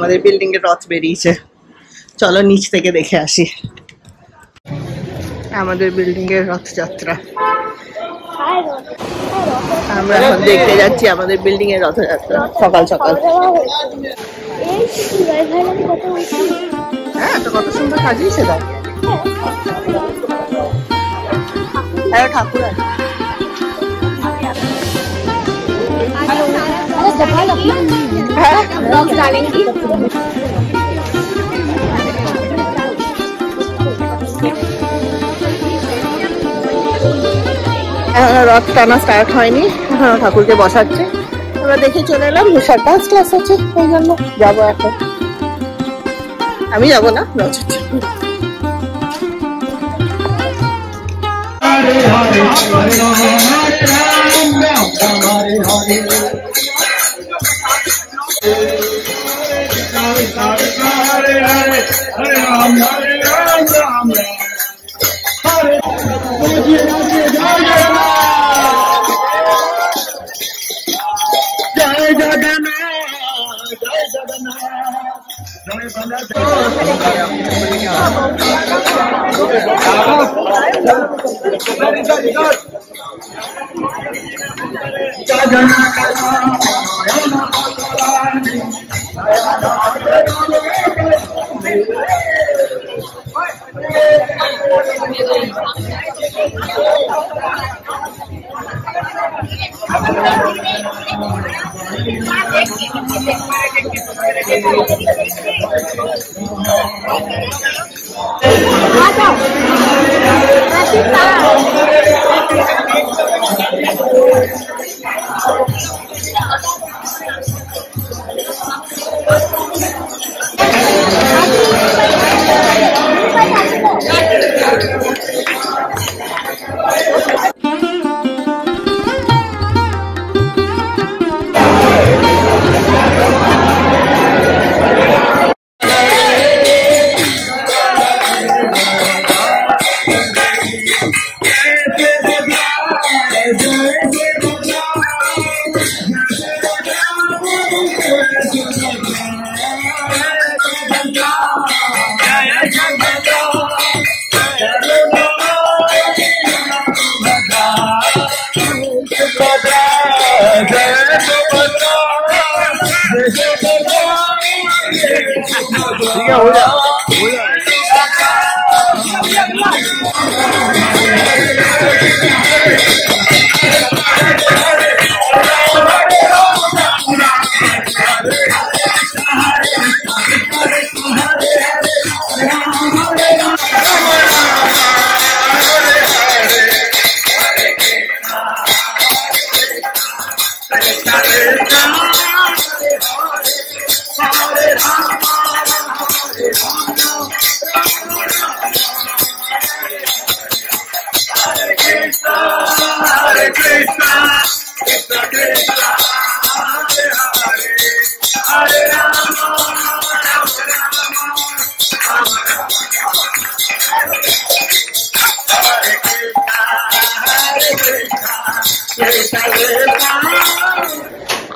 আমাদের বিল্ডিং এর রথ বেরিয়েছে, চলো নিচ থেকে দেখে আসি। আমাদের বিল্ডিং এর রথযাত্রা, আমরা এখন দেখতে যাচ্ছি আমাদের বিল্ডিং এর রথযাত্রা সকাল সকাল। হ্যাঁ, তো কত সুন্দর সাজিয়েছে দেখ। হ্যাঁ, ঠাকুর আছে। রথ টানা স্টার্ট হয়নি, ঠাকুরকে বসাচ্ছে। আমরা দেখে চলে এলাম, রুষার ডান্স ক্লাস আছে, ওই জন্য যাবো এখন। আমি যাবো না, রথ হচ্ছে।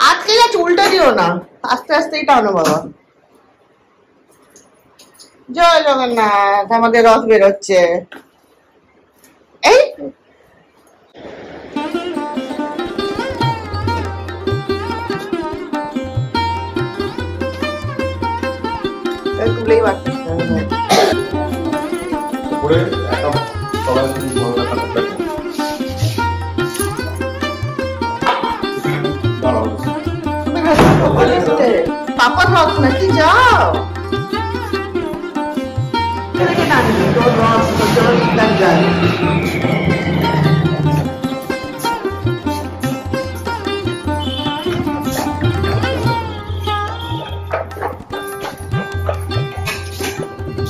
আজকে যা উল্টো দিও না, আস্তে আস্তেই টানো বাবা। জয় জগন্নাথ, আমাদের রথ বেরোচ্ছে। এই তুলেই বাড়ছে পাপা রথ নাকি, যাও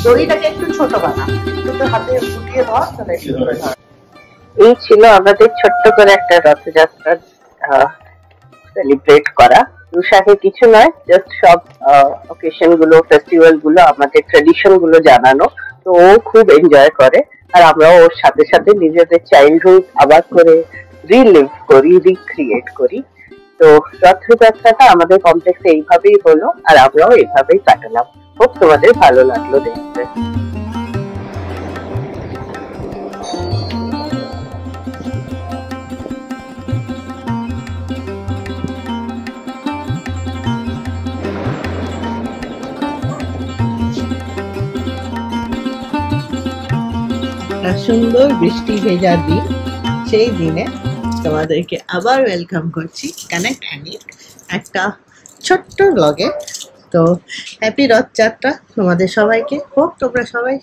দড়িটাকে একটু ছোট বানা, একটু হাতে ফুটিয়ে ধর। এই ছিল আমাদের ছোট্ট করে একটা রথযাত্রা সেলিব্রেট করা। রুষাকে কিছু নয়, জাস্ট সব অকেশন গুলো, ফেস্টিভ্যাল গুলো, আমাদের ট্রেডিশন গুলো জানানো। তো ও খুব এনজয় করে, আর আমরাও ওর সাথে সাথে নিজেদের চাইল্ডহুড আবার করে রিলিভ করি, রিক্রিয়েট করি। তো রথযাত্রাটা আমাদের কমপ্লেক্সে এইভাবেই হলো, আর আমরাও এইভাবেই কাটালাম। খুব তোমাদের ভালো লাগলো দেখতে। সুন্দর বৃষ্টি ভেজা দিন, সেই দিনে তোমাদেরকে আবার ওয়েলকাম করছি কানেক্ট অ্যানিক একটা ছোট্ট ব্লগে। তো হ্যাপি রথযাত্রা তোমাদের সবাইকে। হোপ তোমরা সবাই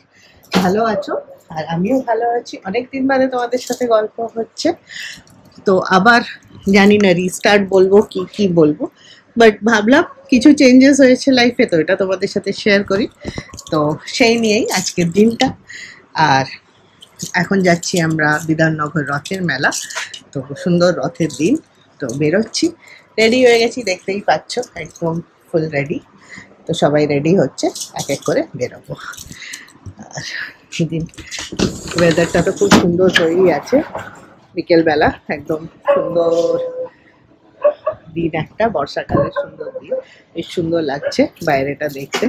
ভালো আছো, আর আমিও ভালো আছি। অনেকদিন বাদে তোমাদের সাথে গল্প হচ্ছে, তো আবার জানি না রিস্টার্ট বলবো কি বলবো, বাট ভাবলাম কিছু চেঞ্জেস হয়েছে লাইফে, তো এটা তোমাদের সাথে শেয়ার করি। তো সেই নিয়েই আজকের দিনটা। আর এখন যাচ্ছি আমরা বিধাননগর রথের মেলা। তো সুন্দর রথের দিন, তো বেরোচ্ছি, রেডি হয়ে গেছি, দেখতেই পাচ্ছ একদম ফুল রেডি। তো সবাই রেডি হচ্ছে, এক এক করে বেরোবো। আর সেদিন ওয়েদারটা তো খুব সুন্দর হয়েই আছে, বিকেলবেলা একদম সুন্দর দিন, একটা বর্ষাকালের সুন্দর দিন, বেশ সুন্দর লাগছে বাইরেটা দেখতে।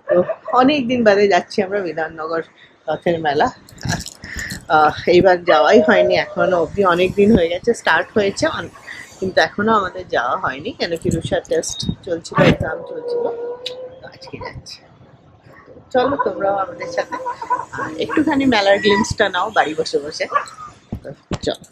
তো অনেক দিন বাদে যাচ্ছি আমরা বিধাননগর রথের মেলা। এইবার যাওয়াই হয়নি এখনো অবধি, অনেক দিন হয়ে গেছে, স্টার্ট হয়েছে কিন্তু এখনো আমাদের যাওয়া হয়নি, কেন কি রুষার টেস্ট চলছিল, এক্সাম চলছিল। আজকে যাচ্ছি, চলো তোমরাও আমাদের সাথে একটুখানি মেলার গ্লিমসটা নাও বাড়ি বসে বসে। চলো।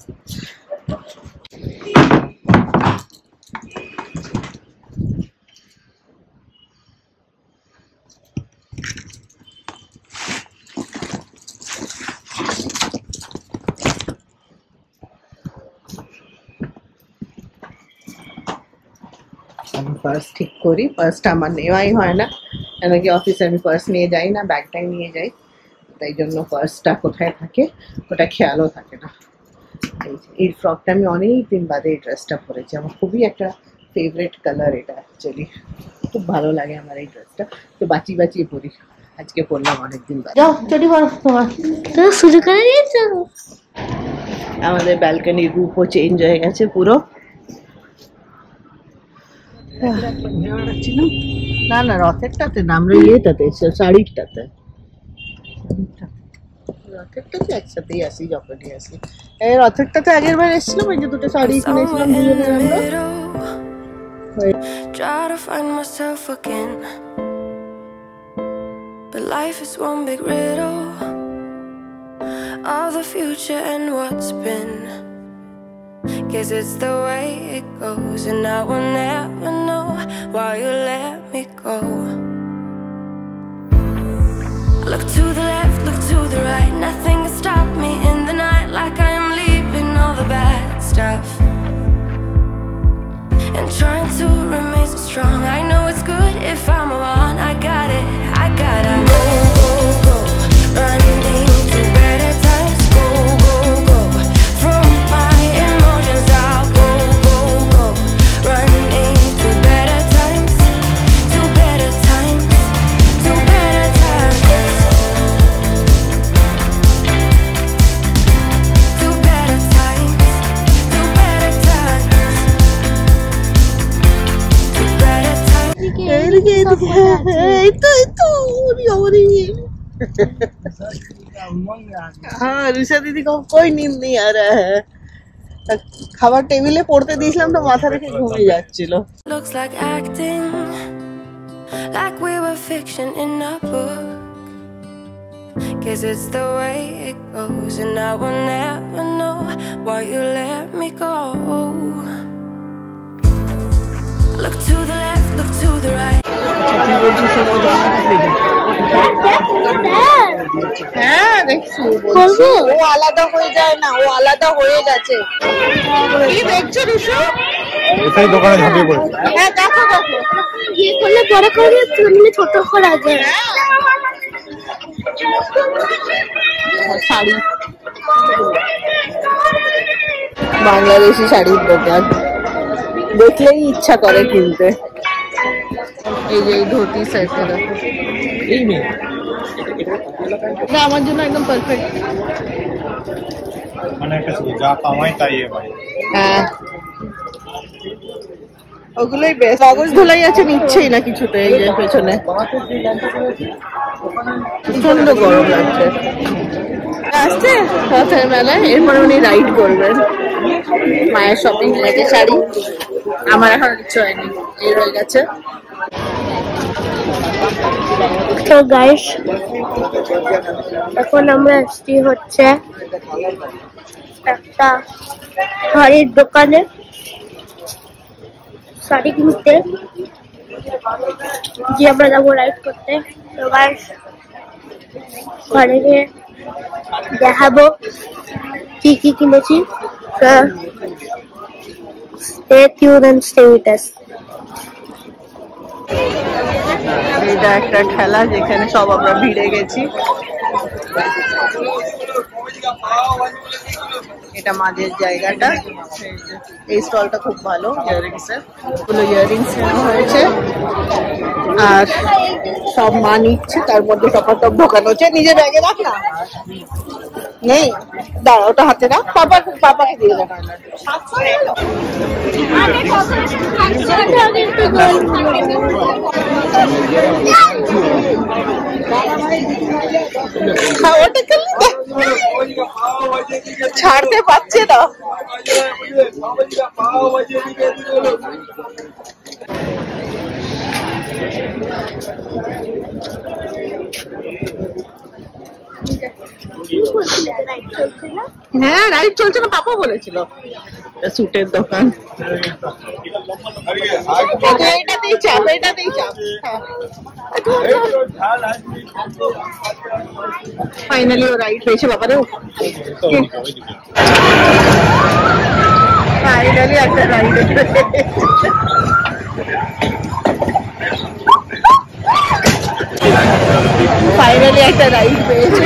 আমি পার্স ঠিক করি, পার্সটা আমার নেওয়াই হয় না, কেন কি অফিসে আমি পার্স নিয়ে যাই না, ব্যাগটাই নিয়ে যাই, তাই জন্য পার্সটা কোথায় থাকে ওটা খেয়ালও থাকে না। এই ফ্রকটা আমি অনেক দিন বাদে এই ড্রেসটা পরেছি, আমার খুবই একটা ফেভারিট কালার এটা, অ্যাকচুয়ালি খুব ভালো লাগে আমার এই ড্রেসটা, তো বাঁচিয়ে পরি, আজকে পরলাম অনেকদিন বাদে। যাও চটি পরো তোমার, শুরু করে দিয়েছো। আমাদের ব্যালকনির রূপও চেঞ্জ হয়ে গেছে পুরো। না না রথেরটাতে না, আমরা ইয়েটাতে শাড়িরটাতে, রথেরটাতে একসাথেই আসি, যখনই আসি। এই রথেরটাতে আগের বার এসেছিলাম, ওই যে দুটো শাড়ি কিনেছিলাম দুজনের আমরা। Try to find myself again, but life is one big riddle of the future and what's been. Guess it's the way it goes, and I will never know why you let me go. Look to the left, look to the right, nothing can stop me in the night, like I am leaving all the bad stuff and trying to remain so strong. I know it's good if I'm wrong, I got it, I gotta go, go, go, running to better times, go, go, go, from my emotions I'll go, go, go, running to better times, to better times, to better times, to better times, to better times, to better times. हाँ ऋषा दीदी को कोई नींद नहीं आ रहा है, খাবার টেবিলে পড়তে দিয়েছিলাম তো মাথা রেখে ঘুমিয়ে যাচ্ছিল। Looks like acting, like we were fiction in a book. Guess it's the way it goes, and I will never know why you let me go. Look to the left, look to the right. হ্যাঁ দেখছি, ও আলাদা হয়ে যায় না, ও আলাদা হয়ে গেছে। কি দেখছো রুশু? এটাই দোকানে ঝাঁপিয়ে পড়েছে। হ্যাঁ দেখো দেখো, ইয়ে করলে বড় করে তুললে ছোট করা যায়। শাড়ি, বাংলাদেশি শাড়ির দোকান, দেখলেই ইচ্ছা করে কিনতে। এই যে এই ধুতি সেটটা দেখো, এই মেয়ে এটা আমার জন্য একদম পারফেক্ট। মানে একটা যা কামাই তাই ভাই। হ্যাঁ ওগুলোই বেশ। কাগজ ধুলাই আছে, নিচ্ছেই না কিছুতে। এই যে পেছনে প্রচন্ড গরম লাগছে। আসছে রথের মেলায়, এরপরে উনি রাইড করবেন। মায়ের শপিং হয়েছে, শাড়ি। আমার এখন কিছু হয়নি, এই রয়ে গেছে। তো গাইস, এখন আমরা আসছি হচ্ছে একটা শাড়ির দোকানে শাড়ি কিনতে, যে আমরা যাবো রাইড করতে। তো গাইস, ঘরে গিয়ে দেখাবো কি কি কিনেছি। Stay tuned and stay with us. এটা একটা ঠেলা, যেখানে সব আমরা ভিড়ে গেছি। এটা মাঝের জায়গাটা। এই স্টলটা খুব ভালো, ইয়ারিংস এর গুলো ইয়ারিংস হয়েছে। আর সব মা নিচ্ছে, তার মধ্যে সবার সব ঢোকানো হচ্ছে। নিজের ব্যাগে রাখ না, নেই দাঁড়া, ওটা হাতে রাখ। পাপাকে দিয়ে দেবো। ছাড়তে পারছে না। হ্যাঁ, রাইড চলছে না, পাপা বলেছিল। স্যুটের দোকান। এটাতেই চাপ, এটাতেই চাপ। ফাইনালি ও রাইড পেয়েছে বাবারে। ফাইনালি একটা রাইড ফাইনালি একটা রাইড পেয়েছে।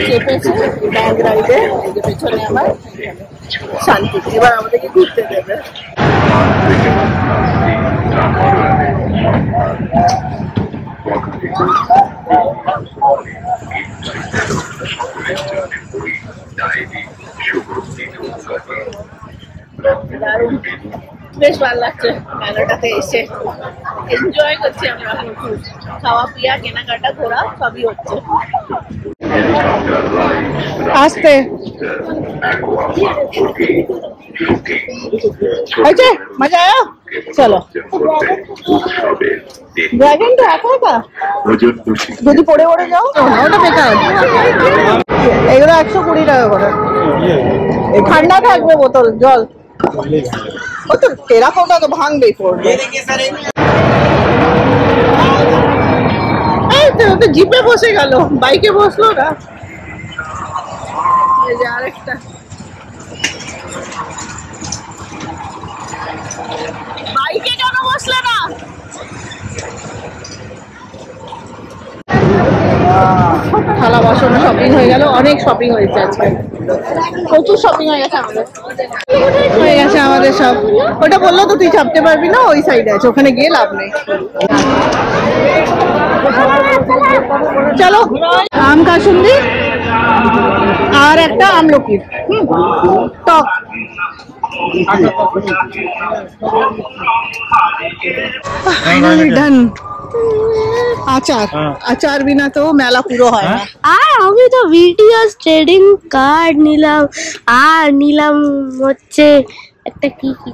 চেপেছে ব্যাগ রাইডে। এই যে পেছনে আমার শান্তি। এবার আমাদেরকে ঘুরতে দেবে। বেশ ভালো লাগছে মেলাটাতে এসে। এনজয় করছি আমরা, খাওয়া পিয়া কেনাকাটা ঘোরা সবই হচ্ছে। আসতে হয়েছে, মজা আয়া। চলো, ড্রাগনটা একা একা যদি পড়ে পড়ে যাও, ওটা বেকার। এগুলো 120 টাকা করে। ঠান্ডা থাকবে বোতল, জল। ও তো টেরাকোটা তো ভাঙবেই, পড়বে। জিপে বসে গেল, বাইকে বসলো না। এই যে আরেকটা। বাইকে কেন বসলে না? থালা বাসন শপিং হয়ে গেল। অনেক শপিং হয়েছে আজকে, প্রচুর শপিং হয়ে গেছে আমাদের সব। ওটা বললো তো তুই চাপতে পারবি না, ওই সাইডে আছে, ওখানে গিয়ে লাভ নেই। চলো, আম কাসুন্দি আর একটা আমলকির টক। ফাইনালি ডান। আচার, আচার বিনা তো মেলা পুরো হয় না। আর আমি তো ভিডিও ট্রেডিং কার্ড নিলাম, আর নিলাম হচ্ছে একটা কি কি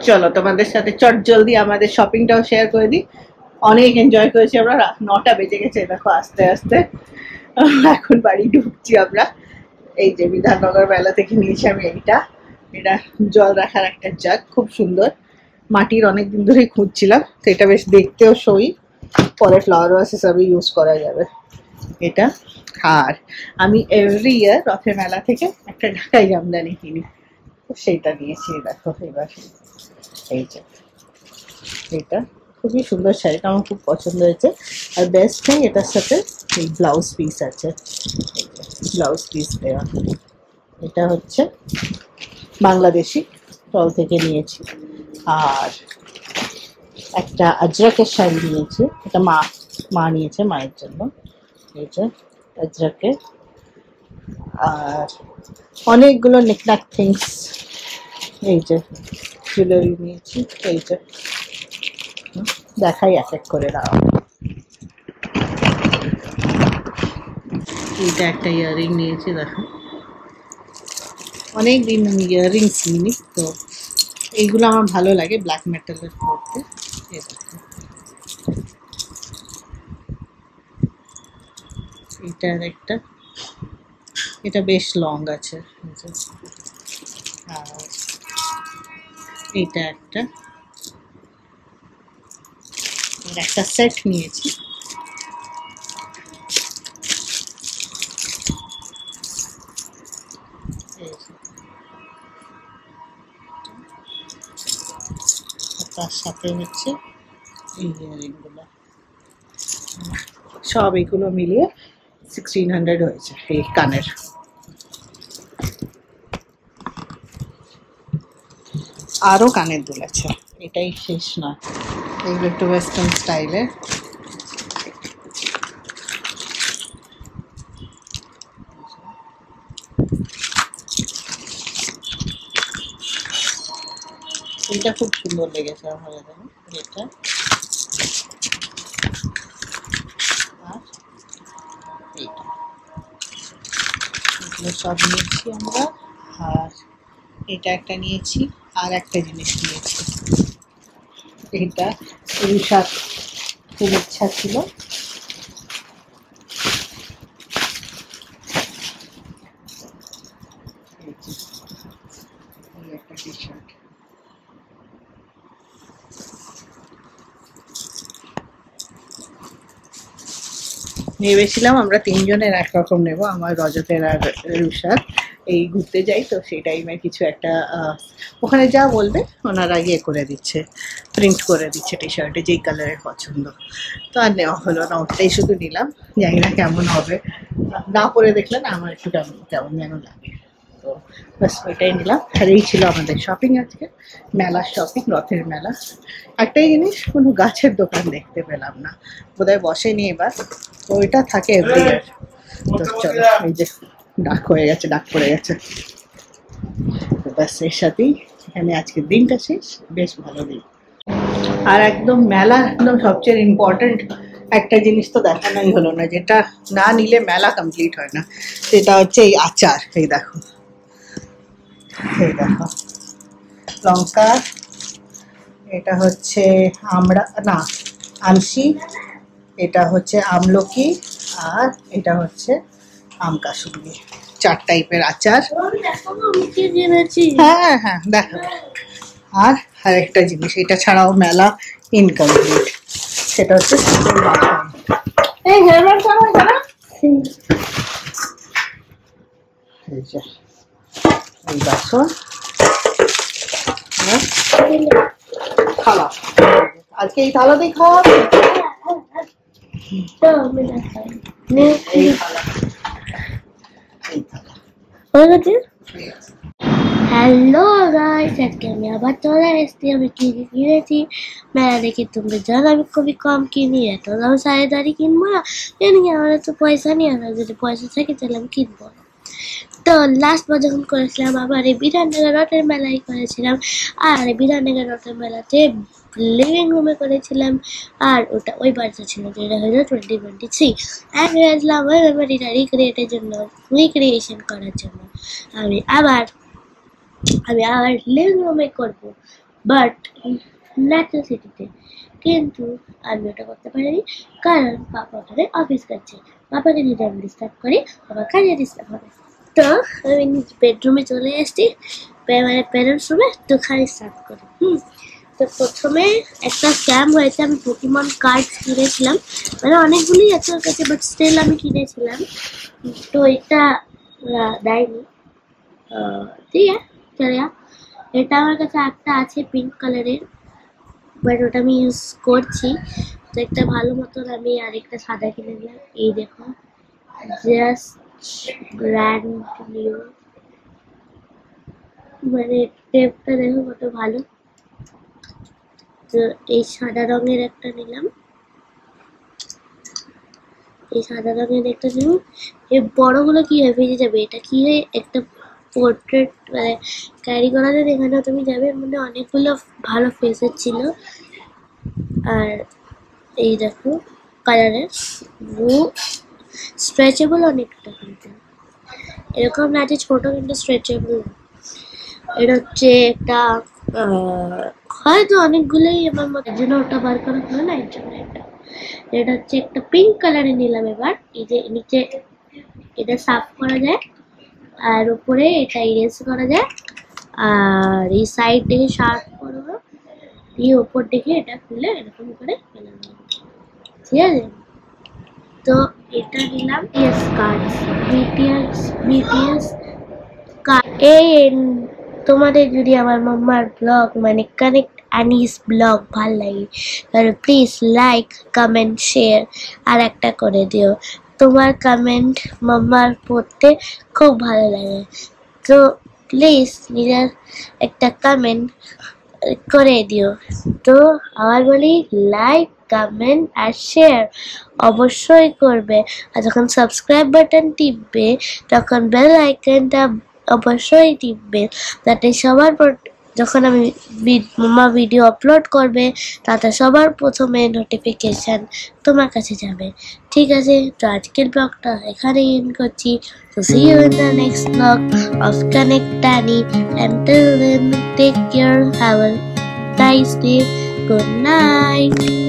চলো তোমাদের সাথে চট জলদি আমাদের শপিংটাও শেয়ার করে দিই। অনেক এনজয় করেছি আমরা। 9টা বেজে গেছে, দেখো আস্তে আস্তে এখন বাড়ি ঢুকছি আমরা। এই যে বিধাননগর মেলা থেকে নিয়েছি আমি এটা জল রাখার একটা জাগ, খুব সুন্দর। মাটির অনেকদিন ধরেই খুঁজছিলাম, তো এটা বেশ দেখতেও সই। পরে ফ্লাওয়ার ওয়াশ হিসাবে ইউজ করা যাবে এটা। আর আমি এভরি ইয়ার রথের মেলা থেকে একটা ঢাকাই জামদানি কিনি, তো সেইটা নিয়েছি। দেখো এবার এই যে এটা খুবই সুন্দর শাড়িটা, আমার খুব পছন্দ হয়েছে। আর বেস্ট থিং, এটার সাথে এই ব্লাউজ পিস আছে, ব্লাউজ পিস দেওয়া। এটা হচ্ছে বাংলাদেশি স্টল থেকে নিয়েছি। আর একটা আজরাকের শাড়ি নিয়েছি, এটা মা নিয়েছে মায়ের জন্য। এই যে আজরাকে। আর অনেকগুলো নিকনাক থিংস, এই যে জুয়েলারি নিয়েছি, এই যে দেখাই এক এক করে দাও। এইটা একটা ইয়াররিং নিয়েছি, দেখো অনেকদিন আমি ইয়াররিংস নিইনি, তো এইগুলো আমার ভালো লাগে ব্ল্যাক মেটালের পরতে। এইটার একটা, এটা বেশ লং আছে। আর এইটা একটা, একটা সেট নিয়েছি। তার সাথে হচ্ছে এই ইয়ারিংগুলো, সব এগুলো মিলিয়ে 1600 হয়েছে এই কানের। আরও কানের দুল আছে, এটাই শেষ নয়, এইগুলো একটু ওয়েস্টার্ন স্টাইলের। এটা খুব সুন্দর লেগেছে আমার, দেখো এটা। আর এইটা, এগুলো সব নিয়েছি আমরা। আর এটা একটা নিয়েছি, আর একটা জিনিস নিয়েছি, এটা রুষার খুব ইচ্ছা ছিল, একটা টি শার্ট। ভেবেছিলাম আমরা তিনজনের একরকম নেব, আমার রজতের আর রুষার। এই ঘুরতে যাই তো সেই টাইমে কিছু একটা ওখানে যা বলবে ওনারা ইয়ে করে দিচ্ছে, প্রিন্ট করে দিচ্ছে টি শার্টে যেই কালারের পছন্দ। তো আর নেওয়া হলো না, ওটাই শুধু নিলাম। জানি না কেমন হবে, না পরে দেখলে না আমার একটু কেমন কেমন যেন লাগে। তো বাস ওইটাই নিলাম। আর এই ছিল আমাদের শপিং আজকে, মেলার শপিং, রথের মেলা। একটাই জিনিস, কোনো গাছের দোকান দেখতে পেলাম না, বোধহয় বসেনি এবার, তো ওইটা থাকে এভরি ইয়ার। তো চলো, এই যে ডাক হয়ে গেছে, ডাক পড়ে গেছে। তো ব্যাস এর সাথেই এখানে আজকের দিনটা শেষ, বেশ ভালো দিন। আর একদম মেলা একদম সবচেয়ে ইম্পর্টেন্ট একটা জিনিস তো দেখানোই হলো না, যেটা না নিলে মেলা কমপ্লিট হয় না, সেটা হচ্ছে এই আচার। এই দেখো, এই দেখো লঙ্কা, এটা হচ্ছে আমরা না আমশি, এটা হচ্ছে আমলকি, আর এটা হচ্ছে আম কাসুন্দি। 4 টাইপের আচার। হ্যাঁ হ্যাঁ দেখো। আর আরেকটা জিনিস, এটা ছাড়াও মেলা ইনকমপ্লিট, সেটা হচ্ছে এই বাসন, থালা, আজকে এই থালা দিয়ে খাওয়া হবে। হ্যালো গাইস, আজকে আমি আবার চলে এসেছি। আমি কিনেছি মেলা দেখে, তোমরা জানো আমি খুবই কম কিনি, এত দাম সাড়ে কিনবো না, জানি আমার তো পয়সা নিয়ে আসা, যদি পয়সা থাকে তাহলে আমি কিনবো। তো লাস্ট বার যখন করেছিলাম আবার এই বিধাননগর রথের মেলায় করেছিলাম, আর বিধাননগর রথের মেলাতে লিভিং রুমে করেছিলাম। আর ওটা ওই বাড়িতে ছিল, যেটা হলো 2023। আমি ভেবেছিলাম ওই মেমোরিটা রিক্রিয়েটের জন্য, রিক্রিয়েশন করার জন্য আমি আবার লিভিং রুমে করবো, বাট ন্যাচারাল সিটিতে। কিন্তু আমি ওটা করতে পারিনি, কারণ পাপা ওখানে অফিস করছে। পাপাকে যদি আমি ডিস্টার্ব করি, পাপা কাজে ডিস্টার্ব হবে। তো আমি বেডরুমে চলে এসেছি, মানে প্যারেন্টস রুমে, তো খালি স্টার্ট করি। তো প্রথমে একটা স্ক্যাম হয়েছে, আমি পোকেমন কার্ড কিনেছিলাম, মানে অনেকগুলি আছে ওর কাছে, বাট স্টিল আমি কিনেছিলাম। তো এটা দেয়নি, ঠিক আছে চলে। এটা আমার কাছে একটা আছে পিঙ্ক কালারের, বাট ওটা আমি ইউজ করছি। তো একটা ভালো মতন আমি আরেকটা সাদা কিনে নিলাম, এই দেখো জাস্ট ব্র্যান্ড নিউ, মানে টেপটা দেখো কত ভালো। তো এই সাদা রঙের একটা নিলাম, এই সাদা রঙের একটা নিউ এই বড়গুলো কি হয় ভেজে যাবে, এটা কি হয় একটা পোর্ট্রেট মানে ক্যারি করা যায়, এখানেও তুমি যাবে, মানে অনেকগুলো ভালো ফেসের ছিল। আর এই দেখো কালারের স্ট্রেচেবল অনেকটা, কিন্তু এরকম না যে ছোট, কিন্তু স্ট্রেচেবল। এটা হচ্ছে একটা হয়তো অনেকগুলোই আমার মধ্যে জন্য ওটা বার করা হলো না, এর জন্য এটা হচ্ছে একটা পিঙ্ক কালারে নিলাম। এবার এই যে নিচে এটা সাফ করা যায়, আর উপরে এটা ইরেজ করা যায়, আর এই সাইড থেকে শার্প করবো, দিয়ে উপর দিকে এটা খুলে এরকম করে ফেলে দেবো, ঠিক আছে? তো এটা নিলাম বিটিএস কার্ড, বিটিএস কার্ড। এই তোমাদের যদি আমার মাম্মার ব্লগ মানে কানেক্ট আনিস ব্লগ ভাল লাগে তাহলে প্লিজ লাইক কমেন্ট শেয়ার আর একটা করে দিও। তোমার কমেন্ট মাম্মার পড়তে খুব ভালো লাগে, তো প্লিজ নিজের একটা কমেন্ট করে দিও। তো আবার বলি লাইক কমেন্ট আর শেয়ার অবশ্যই করবে, আর যখন সাবস্ক্রাইব বাটন টিপবে তখন বেল আইকনটা অবশ্যই টিপবে, যাতে সবার যখন আমি মামা ভিডিও আপলোড করবে তাতে সবার প্রথমে নোটিফিকেশন তোমার কাছে যাবে, ঠিক আছে? তো আজকের ব্লগটা এখানে এন্ড করছি। তো see you in the next vlog of Connect Danny. Until then, take care, have a nice day, good night.